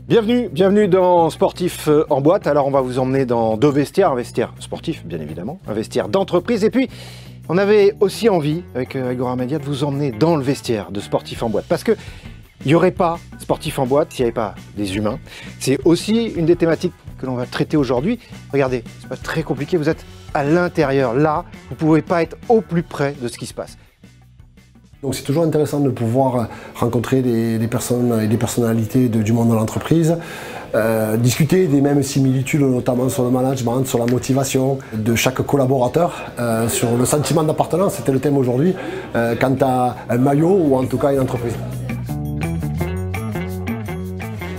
Bienvenue dans Sportif en boîte. Alors on va vous emmener dans deux vestiaires, un vestiaire sportif bien évidemment, un vestiaire d'entreprise et puis on avait aussi envie avec Agora Media de vous emmener dans le vestiaire de Sportif en boîte parce que il n'y aurait pas Sportif en boîte s'il n'y avait pas des humains. C'est aussi une des thématiques que l'on va traiter aujourd'hui. Regardez, c'est pas très compliqué, vous êtes à l'intérieur, là, vous ne pouvez pas être au plus près de ce qui se passe. Donc c'est toujours intéressant de pouvoir rencontrer des personnes et des personnalités du monde de l'entreprise, discuter des mêmes similitudes, notamment sur le management, sur la motivation de chaque collaborateur, sur le sentiment d'appartenance, c'était le thème aujourd'hui, quant à un maillot ou en tout cas une entreprise.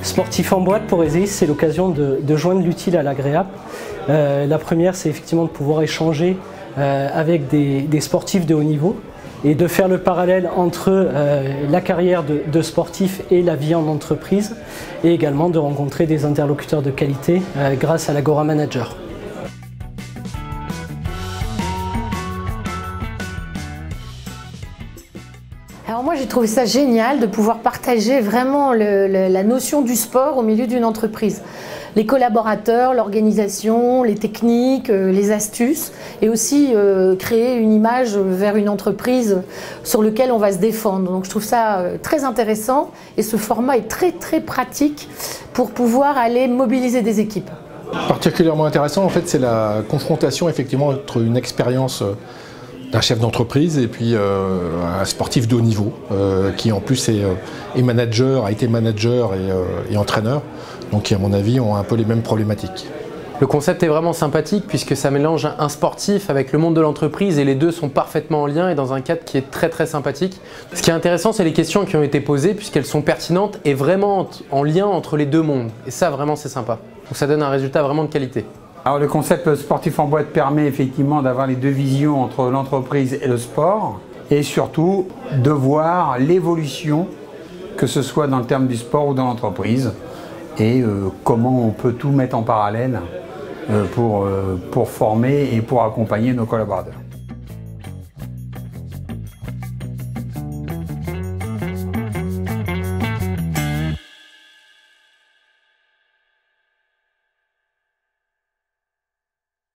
Sportif en boîte, pour Ezéis, c'est l'occasion de joindre l'utile à l'agréable. La première, c'est effectivement de pouvoir échanger avec des sportifs de haut niveau et de faire le parallèle entre la carrière de sportif et la vie en entreprise, et également de rencontrer des interlocuteurs de qualité grâce à l'Agora Manager. Alors moi j'ai trouvé ça génial de pouvoir partager vraiment la notion du sport au milieu d'une entreprise. Les collaborateurs, l'organisation, les techniques, les astuces et aussi créer une image vers une entreprise sur laquelle on va se défendre. Donc je trouve ça très intéressant et ce format est très pratique pour pouvoir aller mobiliser des équipes. Particulièrement intéressant en fait c'est la confrontation effectivement entre une expérience d'un chef d'entreprise et puis un sportif de haut niveau qui en plus est manager, a été manager et entraîneur, donc qui à mon avis ont un peu les mêmes problématiques. Le concept est vraiment sympathique puisque ça mélange un sportif avec le monde de l'entreprise et les deux sont parfaitement en lien et dans un cadre qui est très sympathique. Ce qui est intéressant, c'est les questions qui ont été posées puisqu'elles sont pertinentes et vraiment en lien entre les deux mondes. Et ça vraiment c'est sympa. Donc ça donne un résultat vraiment de qualité. Alors le concept sportif en boîte permet effectivement d'avoir les deux visions entre l'entreprise et le sport et surtout de voir l'évolution, que ce soit dans le terme du sport ou dans l'entreprise et comment on peut tout mettre en parallèle pour former et pour accompagner nos collaborateurs.